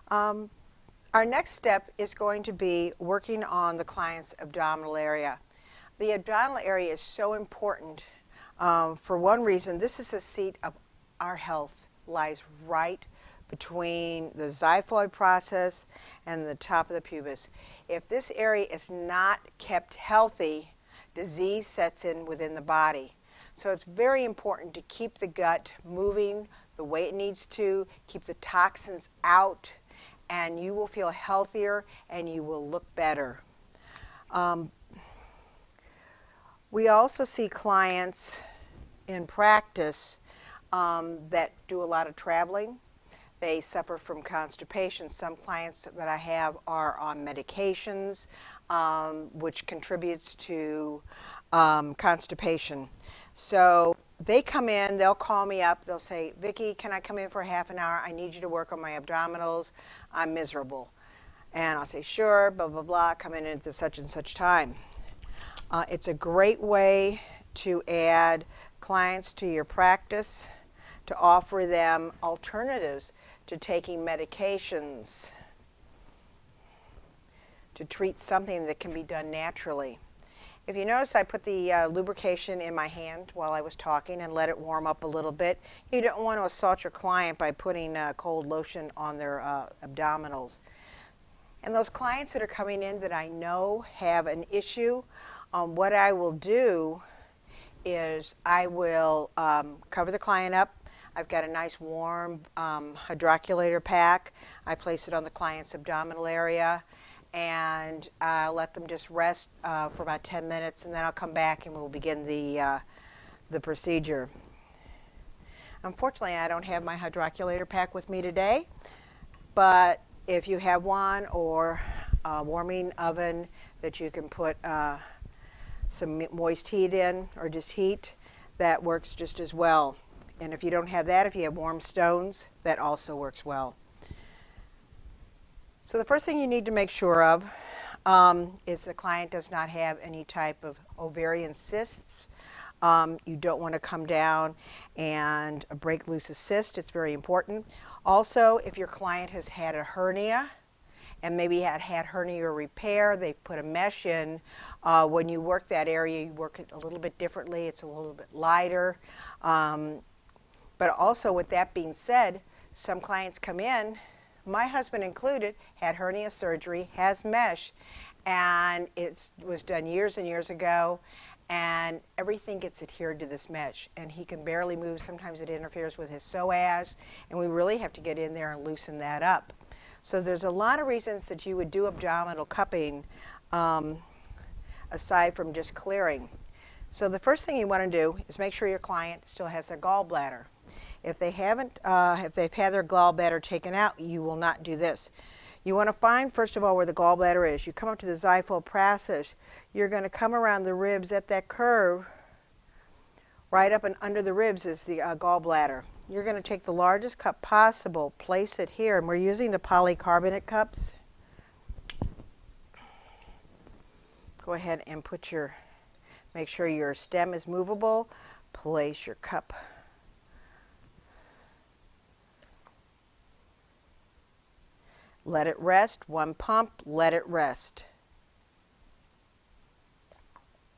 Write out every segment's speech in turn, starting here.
Um, our next step is going to be working on the client's abdominal area. The abdominal area is so important for one reason. This is the seat of our health, lies right between the xiphoid process and the top of the pubis. If this area is not kept healthy, disease sets in within the body. So it's very important to keep the gut moving the way it needs to, keep the toxins out, and you will feel healthier and you will look better. We also see clients in practice that do a lot of traveling. They suffer from constipation. Some clients that I have are on medications, which contributes to constipation. So they come in, they'll call me up, they'll say, Vicki, can I come in for half an hour? I need you to work on my abdominals. I'm miserable. And I'll say, sure, blah, blah, blah, come in at such and such time. It's a great way to add clients to your practice, to offer them alternatives to taking medications, to treat something that can be done naturally. If you notice, I put the lubrication in my hand while I was talking and let it warm up a little bit. You don't want to assault your client by putting cold lotion on their abdominals. And those clients that are coming in that I know have an issue, what I will do is I will cover the client up. I've got a nice warm hydroculator pack. I place it on the client's abdominal area and let them just rest for about 10 minutes, and then I'll come back and we'll begin the procedure. Unfortunately, I don't have my hydroculator pack with me today, but if you have one or a warming oven that you can put some moist heat in, or just heat, that works just as well. And if you don't have that, if you have warm stones, that also works well. So the first thing you need to make sure of is the client does not have any type of ovarian cysts. You don't want to come down and break loose a cyst. It's very important. Also, if your client has had a hernia and maybe had hernia repair, they've put a mesh in. When you work that area, you work it a little bit differently. It's a little bit lighter. But also, with that being said, some clients come in, my husband included, had hernia surgery, has mesh, and it was done years and years ago, and everything gets adhered to this mesh, and he can barely move. Sometimes it interferes with his psoas, and we really have to get in there and loosen that up. So there's a lot of reasons that you would do abdominal cupping aside from just clearing. So the first thing you want to do is make sure your client still has their gallbladder. If they haven't, if they've had their gallbladder taken out, you will not do this. You want to find, first of all, where the gallbladder is. You come up to the xiphoid process. You're going to come around the ribs at that curve. Right up and under the ribs is the gallbladder. You're going to take the largest cup possible, place it here, and we're using the polycarbonate cups. Go ahead and put make sure your stem is movable. Place your cup. Let it rest. One pump, let it rest.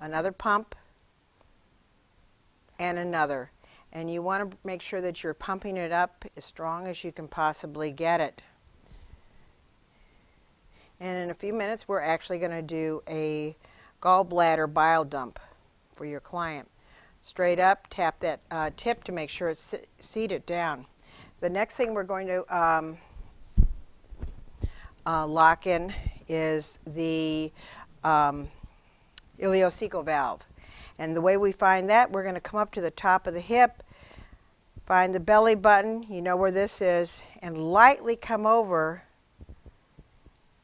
Another pump, and another. And you want to make sure that you're pumping it up as strong as you can possibly get it. And in a few minutes, we're actually going to do a gallbladder bile dump for your client. Straight up, tap that tip to make sure it's seated down. The next thing we're going to lock in is the ileocecal valve. And the way we find that, we're going to come up to the top of the hip, find the belly button, you know where this is, and lightly come over,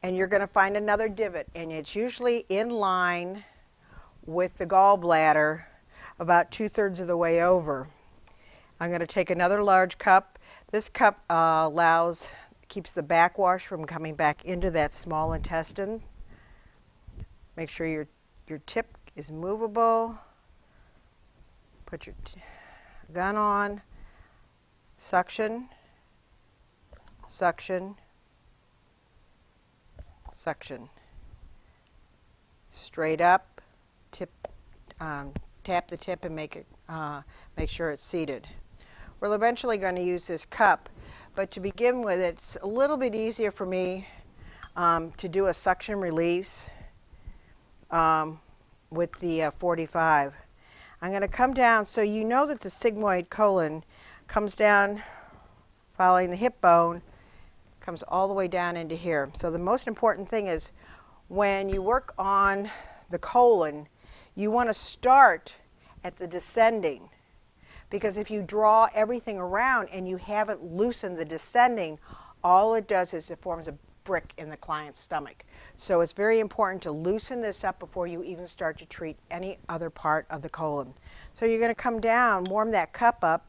and you're going to find another divot, and it's usually in line with the gallbladder about 2/3 of the way over. I'm going to take another large cup. This cup keeps the backwash from coming back into that small intestine. Make sure your tip is movable. Put your gun on. Suction, suction, suction. Straight up, tip, tap the tip and make sure it's seated. We're eventually going to use this cup, but to begin with, it's a little bit easier for me to do a suction release with the 45. I'm going to come down so you know that the sigmoid colon comes down following the hip bone, comes all the way down into here. So the most important thing is when you work on the colon, you want to start at the descending, because if you draw everything around and you haven't loosened the descending, all it does is it forms a brick in the client's stomach. So it's very important to loosen this up before you even start to treat any other part of the colon. So you're going to come down, warm that cup up,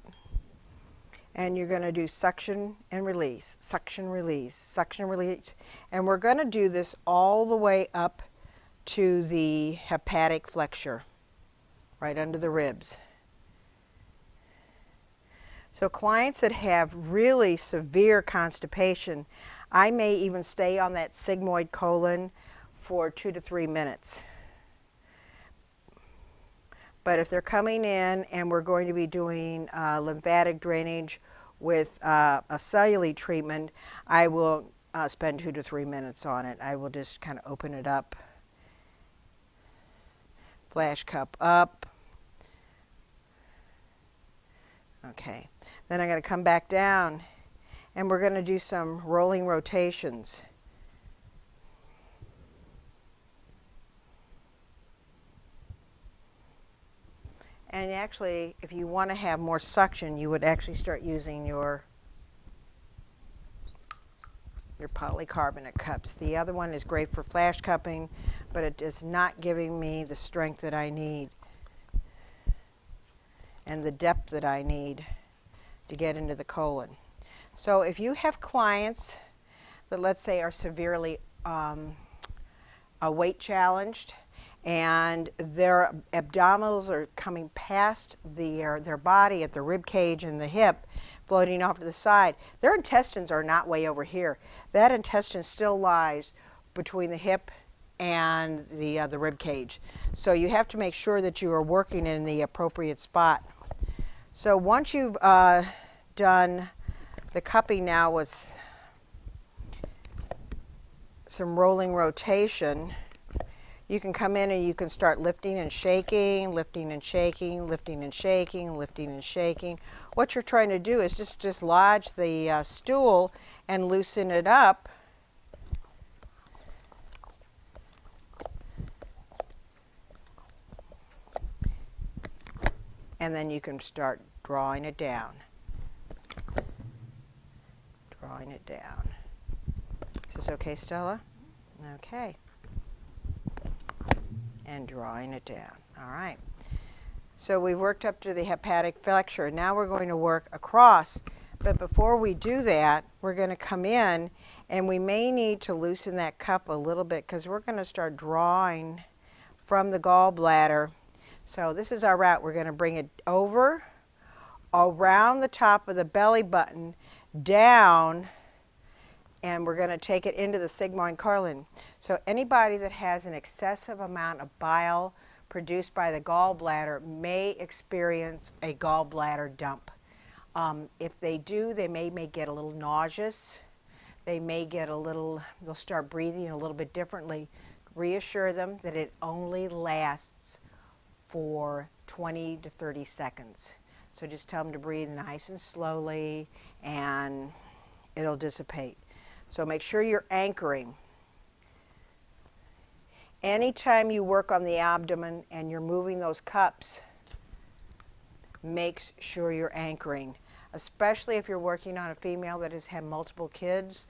and you're going to do suction and release, suction, release. And we're going to do this all the way up to the hepatic flexure, right under the ribs. So clients that have really severe constipation, I may even stay on that sigmoid colon for 2 to 3 minutes. But if they're coming in and we're going to be doing lymphatic drainage with a cellulite treatment, I will spend 2 to 3 minutes on it. I will just kind of open it up, flash cup up. Okay, then I'm going to come back down and we're going to do some rolling rotations. And actually, if you want to have more suction, you would actually start using your polycarbonate cups. The other one is great for flash cupping, but it is not giving me the strength that I need and the depth that I need to get into the colon. So if you have clients that, let's say, are severely weight challenged and their abdominals are coming past their body at the rib cage and the hip, floating off to the side, their intestines are not way over here. That intestine still lies between the hip and the rib cage. So you have to make sure that you are working in the appropriate spot. So once you've done the cupping now with some rolling rotation, you can come in and you can start lifting and shaking, lifting and shaking, lifting and shaking, lifting and shaking. What you're trying to do is just dislodge the stool and loosen it up. And then you can start drawing it down. Drawing it down. Is this okay, Stella? Okay. And drawing it down. All right. So we've worked up to the hepatic flexure. Now we're going to work across. But before we do that, we're going to come in and we may need to loosen that cup a little bit because we're going to start drawing from the gallbladder. So this is our route. We're going to bring it over, around the top of the belly button, down, and we're going to take it into the sigmoid colon. So anybody that has an excessive amount of bile produced by the gallbladder may experience a gallbladder dump. If they do, they may get a little nauseous. They may get they'll start breathing a little bit differently. Reassure them that it only lasts for 20 to 30 seconds. So just tell them to breathe nice and slowly and it'll dissipate. So make sure you're anchoring. Anytime you work on the abdomen and you're moving those cups, make sure you're anchoring. Especially if you're working on a female that has had multiple kids,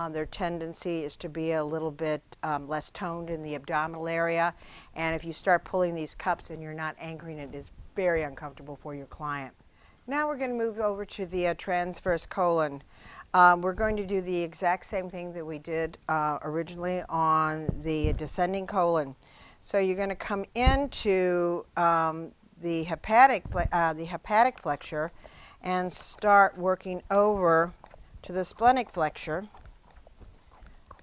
their tendency is to be a little bit less toned in the abdominal area. And if you start pulling these cups and you're not anchoring, it is very uncomfortable for your client. Now we're going to move over to the transverse colon. We're going to do the exact same thing that we did originally on the descending colon. So you're going to come into the hepatic flexure and start working over to the splenic flexure.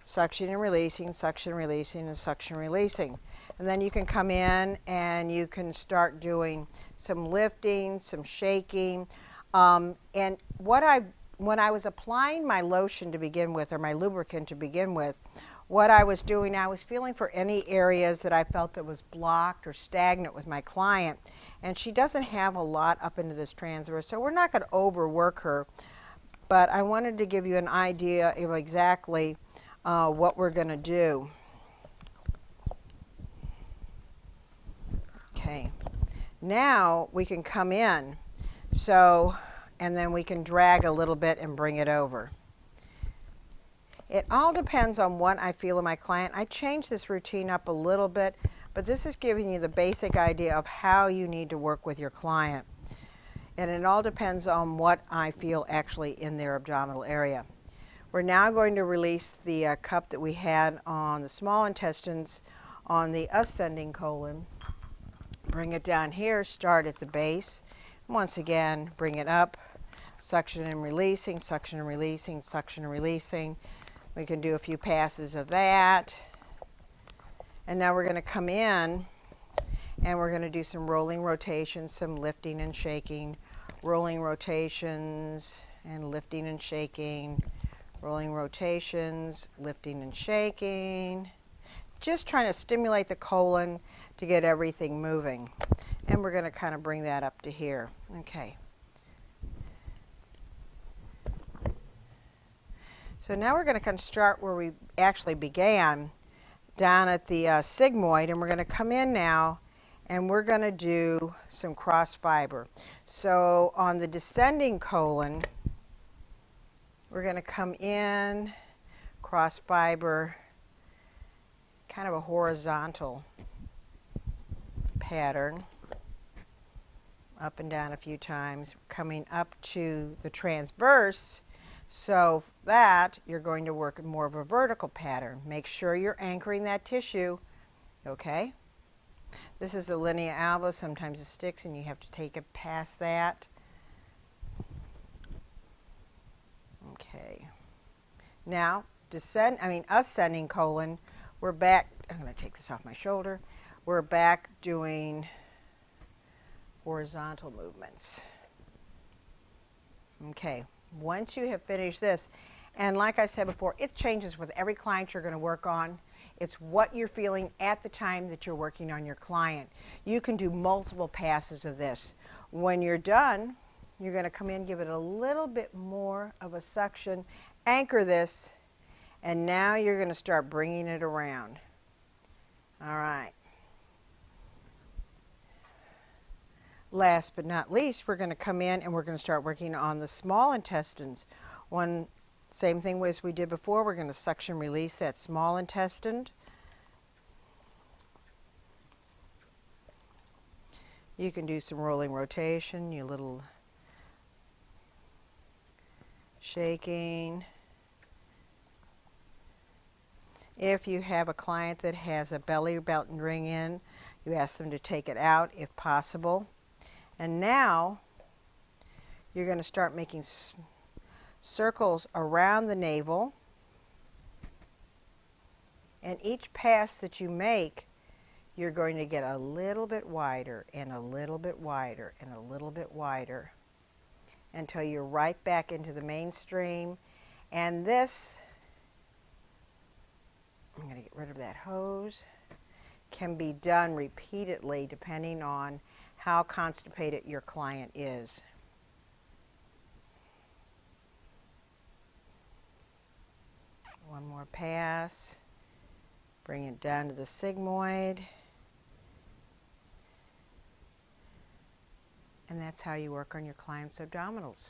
Suction and releasing, suction, releasing, and suction, releasing. And then you can come in and you can start doing some lifting, some shaking. And when I was applying my lotion to begin with, or my lubricant to begin with, what I was doing, I was feeling for any areas that I felt that was blocked or stagnant with my client. And she doesn't have a lot up into this transverse, so we're not going to overwork her. But I wanted to give you an idea of exactly what we're going to do. Okay, now we can come in, and then we can drag a little bit and bring it over. It all depends on what I feel in my client. I changed this routine up a little bit, but this is giving you the basic idea of how you need to work with your client. And it all depends on what I feel actually in their abdominal area. We're now going to release the cup that we had on the small intestines on the ascending colon. Bring it down here, start at the base. Once again, bring it up, suction and releasing, suction and releasing, suction and releasing. We can do a few passes of that. And now we're going to come in and we're going to do some rolling rotations, some lifting and shaking, rolling rotations and lifting and shaking, rolling rotations, lifting and shaking. Just trying to stimulate the colon to get everything moving. And we're going to kind of bring that up to here. Okay. So now we're going to kind of start where we actually began, down at the sigmoid, and we're going to come in now and we're going to do some cross fiber. So on the descending colon, we're going to come in, cross fiber, kind of a horizontal pattern, up and down a few times, coming up to the transverse. So that you're going to work more of a vertical pattern. Make sure you're anchoring that tissue, okay? This is the linea alba. Sometimes it sticks and you have to take it past that. Okay. Now, ascending colon, we're back. I'm going to take this off my shoulder. We're back doing horizontal movements. Okay. Once you have finished this, and like I said before, it changes with every client you're going to work on. It's what you're feeling at the time that you're working on your client. You can do multiple passes of this. When you're done, you're going to come in, give it a little bit more of a suction, anchor this, and now you're going to start bringing it around. All right. Last but not least, we're going to come in and we're going to start working on the small intestines. Same thing as we did before, we're going to suction release that small intestine. You can do some rolling rotation, you little shaking. If you have a client that has a belly button ring in, you ask them to take it out if possible. And now you're going to start making circles around the navel. And each pass that you make, you're going to get a little bit wider and a little bit wider and a little bit wider until you're right back into the mainstream. And this, I'm going to get rid of that hose, can be done repeatedly depending on how constipated your client is. One more pass. Bring it down to the sigmoid. And that's how you work on your client's abdominals.